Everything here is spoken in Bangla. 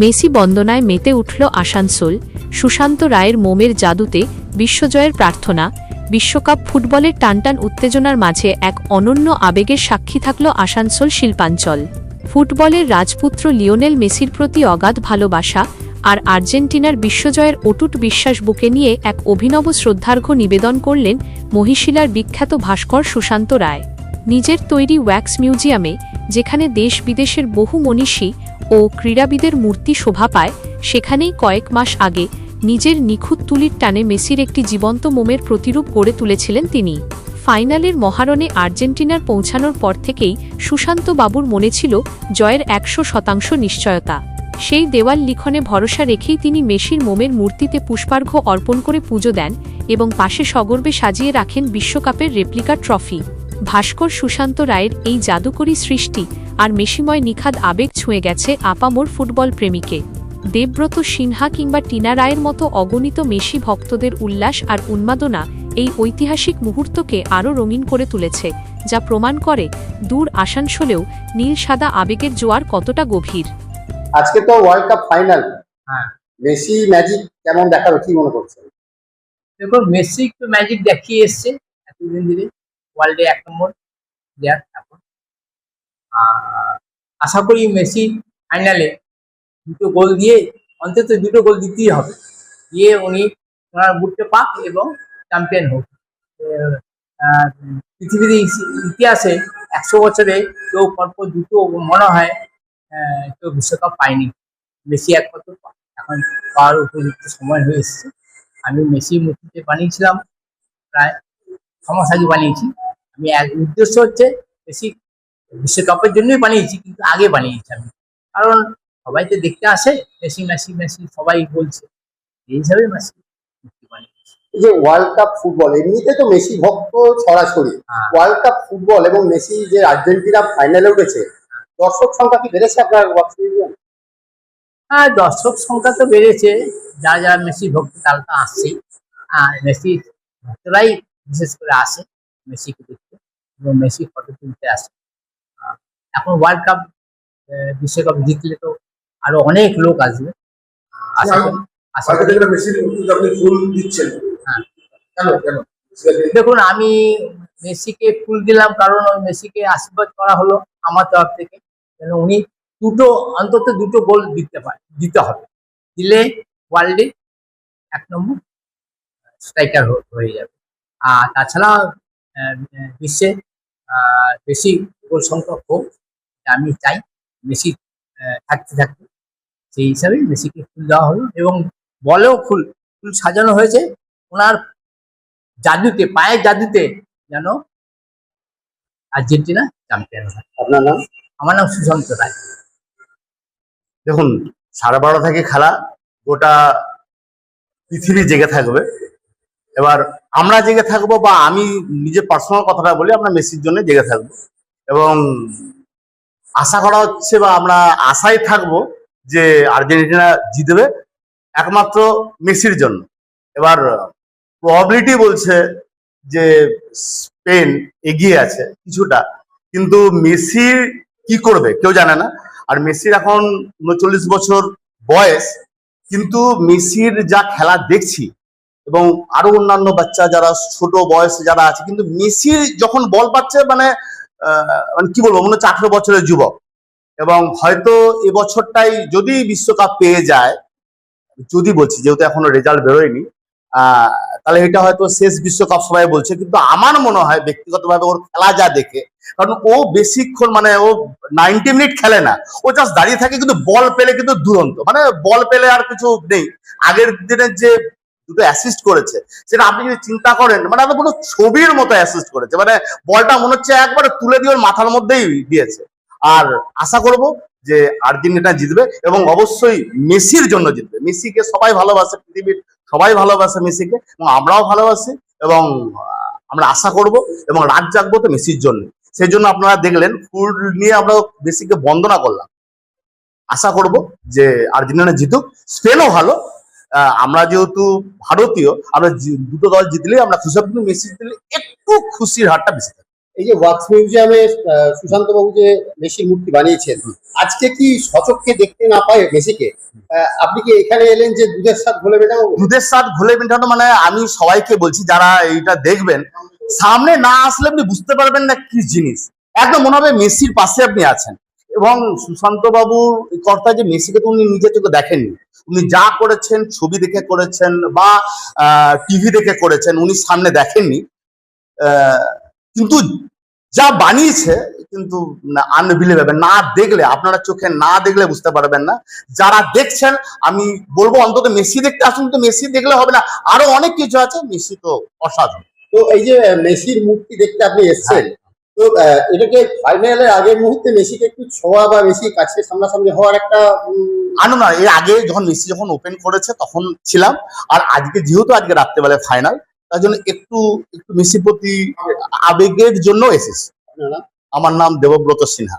মেসি বন্দনায় মেতে উঠল আসানসোল। সুশান্ত রায়ের মোমের জাদুতে বিশ্বজয়ের প্রার্থনা। বিশ্বকাপ ফুটবলের টানটান উত্তেজনার মাঝে এক অনন্য আবেগের সাক্ষী থাকল আসানসোল শিল্পাঞ্চল। ফুটবলের রাজপুত্র লিওনেল মেসির প্রতি অগাধ ভালোবাসা আর আর্জেন্টিনার বিশ্বজয়ের অটুট বিশ্বাস বুকে নিয়ে এক অভিনব শ্রদ্ধার্ঘ্য নিবেদন করলেন মহিশিলার বিখ্যাত ভাস্কর সুশান্ত রায়। নিজের তৈরি ওয়্যাক্স মিউজিয়ামে, যেখানে দেশ বিদেশের বহু মনীষী ও ক্রীড়াবিদের মূর্তি শোভা পায়, সেখানেই কয়েক মাস আগে নিজের নিখুঁত তুলির টানে মেসির একটি জীবন্ত মোমের প্রতিরূপ গড়ে তুলেছিলেন তিনি। ফাইনালের মহারণে আর্জেন্টিনার পৌঁছানোর পর থেকেই সুশান্ত বাবুর মনে ছিল জয়ের 100% নিশ্চয়তা। সেই দেওয়াল লিখনে ভরসা রেখেই তিনি মেসির মোমের মূর্তিতে পুষ্পার্ঘ্য অর্পণ করে পুজো দেন এবং পাশে সগর্বে সাজিয়ে রাখেন বিশ্বকাপের রেপ্লিকা ট্রফি। ভাস্কর সুশান্ত রায়ের এই জাদুকরী সৃষ্টি আর মেসিময় নিখাদ আবেগ ছুঁয়ে গেছে আপামোর ফুটবল প্রেমীকে। দেবব্রত সিনহা কিংবা টিনা রায়ের মতো অগণিত মেসি ভক্তদের উল্লাস আর উন্মাদনা এই ঐতিহাসিক মুহূর্তকে আরও রঙিন করে তুলেছে, যা প্রমাণ করে দূর আসানসোলেও নীল সাদা আবেগের জোয়ার কতটা গভীর। আজকে তো world cup final, Messi magic কেমন দেখার কি মনে করছেন? দেখুন, মেসি একটু ম্যাজিক দেখিয়ে এসছে এতদিন ধরে, ওয়ার্ল্ডে 1 নম্বর প্লেয়ার এখন। আশা করি মেসি ফাইনালে 2টো গোল দিয়ে, অন্তত 2টো গোল দিতেই হবে, দিয়ে উনি ওনার বুটটা পাক এবং চ্যাম্পিয়ন হোক। পৃথিবীর ইতিহাসে 100 বছরে কেউ পরপর 2টো মনে হয় কেউ বিশ্বকাপ পায়নি। মেসি একমাত্র এখন পাওয়ার উপযুক্ত সময় হয়ে এসছে। আমি মেসি মূর্তিতে বানিয়েছিলাম, প্রায় 6 মাস আগে বানিয়েছি। আমি এক উদ্দেশ্য হচ্ছে মেসি বিশ্বকাপের জন্যই বানিয়েছি, কিন্তু আগে বানিয়েছি আমি, কারণ সবাই তো দেখতে আসে মেসি মেসি মেসি, সবাই বলছে, এই হিসাবে মেসি মূর্তি বানিয়েছি। এই যে ওয়ার্ল্ড কাপ ফুটবল, এমনিতে তো মেসি ভক্ত ছড়াছড়ি, ওয়ার্ল্ড কাপ ফুটবল এবং মেসি যে আর্জেন্টিনা ফাইনালে উঠেছে, দর্শক সংখ্যা কি বেড়েছে আপনার ওয়ার্ল্ড মিউজিয়াম? হ্যাঁ, দর্শক সংখ্যা তো বেড়েছে, যারা যারা মেসি ভক্ত তারা তো আসছেই। আর মেসি ভক্তরাই বিশেষ করে আসে মেসিকে দেখতে এবং মেসি ফটো তুলতে আসে। এখন ওয়ার্ল্ড কাপ বিশ্বকাপ জিতলে তো আরো অনেক লোক আসবে। দেখুন, আমি মেসিকে ফুল দিলাম কারণ ওই মেসিকে আশীর্বাদ করা হলো আমার তরফ থেকে, যেন উনি অন্তত 2টো গোল দিতে হবে, দিলে ওয়ার্ল্ডে 1 নম্বর স্ট্রাইকার হয়ে যাবে। আর তাছাড়া বিশ্বে বেশি গোল সংখ্যক হোক, আমি চাই মেসি থাকতে থাকতে। সেই হিসাবে মেসিকে ফুল দেওয়া হলো এবং বলেও ফুল সাজানো হয়েছে ওনার জাদুতে, পায়ের জাদুতে, যেন আর্জেন্টিনা চ্যাম্পিয়ন হয়। আপনার নাম? আমার নাম সুশান্ত রায়। দেখুন, 12:30 থেকে খেলা, গোটা পৃথিবী জেগে থাকবে। এবার আমরা জেগে থাকবো, বা আমি নিজে পার্সোনাল কথাটা বলি, আমরা মেসির জন্য জেগে থাকবো এবং আশা করা হচ্ছে, বা আমরা আশায় থাকবো যে আর্জেন্টিনা জিতবে একমাত্র মেসির জন্য। এবার প্রবাবিলিটি বলছে যে স্পেন এগিয়ে আছে কিছুটা, কিন্তু মেসি কি করবে কেউ জানে না। আর মেসির এখন 39 বছর বয়স, কিন্তু মেসির যা খেলা দেখছি এবং আরো অন্যান্য বাচ্চা যারা ছোট বয়সে যারা আছে, কিন্তু মেসি যখন বল পাচ্ছে মানে কি বলবো, মনে হচ্ছে 18 বছরের যুবক। এবং হয়তো এবছরটাই যদি বিশ্বকাপ পেয়ে যায়, যদি বলছি যেহেতু এখনো রেজাল্ট বেরোয়নি, তাহলে এটা হয়তো শেষ বিশ্বকাপ সবাই বলছে, কিন্তু আমার মনে হয় ব্যক্তিগতভাবে ওর খেলা যা দেখে, কারণ ও বেশিক্ষণ মানে ও 90 মিনিট খেলে না, ও জাস্ট দাঁড়িয়ে থাকে, কিন্তু বল পেলে কিন্তু দুরন্ত, মানে বল পেলে আর কিছু নেই। আগের দিনের যে 2টো অ্যাসিস্ট করেছে, সেটা আপনি যদি চিন্তা করেন, মানে পুরো ছবির মতো অ্যাসিস্ট করেছে, মানে বলটা মনে হচ্ছে একবারে তুলে দিয়ে ওর মাথার মধ্যেই দিয়েছে। আর আশা করব যে আর্জেন্টিনা জিতবে এবং অবশ্যই মেসির জন্য জিতবে। মেসিকে সবাই ভালোবাসে, পৃথিবীর সবাই ভালোবাসে মেসিকে, এবং আমরাও ভালোবাসি, এবং আমরা আশা করব এবং রাত জাগবো তো মেসির জন্য। সেই জন্য আপনারা দেখলেন ফুল নিয়ে আমরা মেসিকে বন্দনা করলাম। আশা করব যে আর্জেন্টিনা জিতুক, স্পেনও ভালো। আমরা যেহেতু ভারতীয়, আমরা 2টো দল জিতলে আমরা খুশি হব, কিন্তু মেসি জিতলে একটু খুশির হারটা বেশি থাকে। এই যে ওয়াক্স মিউজিয়ামে সুশান্ত বাবু যে মেসির মূর্তি বানিয়েছেন, আজকে কি সচক্ষে দেখতে না পায় মেসিকে, আপনি কি এখানে এলেন যে দুধের স্বাদ ঘোলে মেটাবো? দুধের স্বাদ ঘোলে মেটানো মানে আমি সবাইকে বলছি যারা এইটা দেখবেন, সামনে না আসলে আপনি বুঝতে পারবেন না কি জিনিস। একদম মনে হবে মেসির পাশে আপনি আছেন। এবং সুশান্ত বাবুর কর্তা যে মেসিকে তো উনি নিজে চোখে দেখেননি, উনি যা করেছেন ছবি দেখে করেছেন বা টিভি দেখে করেছেন, উনি সামনে দেখেননি। কিন্তু যা বানিয়েছে কিন্তু আনবিলিভেবল। না দেখলে, আপনারা চোখে না দেখলে বুঝতে পারবেন না। যারা দেখছেন আমি বলবো অন্তত মেসি দেখতে আসুন, তো মেসি দেখলে হবে না, আরো অনেক কিছু আছে। মেসি তো অসাধারণ। তো এই যে মেসির মূর্তি দেখতে আপনি এসেছেন, তো এটাকে ফাইনালের আগের মুহূর্তে মেসিকে একটু ছোঁয়া বা মেসি কাছে সামনাসামনি হওয়ার একটা না, এর আগে যখন মেসি যখন ওপেন করেছে তখন ছিলাম। আর আজকে যেহেতু আজকে রাত্রেবেলায় ফাইনাল, তার জন্য একটু একটু মেসির প্রতি আবেগের জন্য এসেছি। আমার নাম দেবব্রত সিনহা।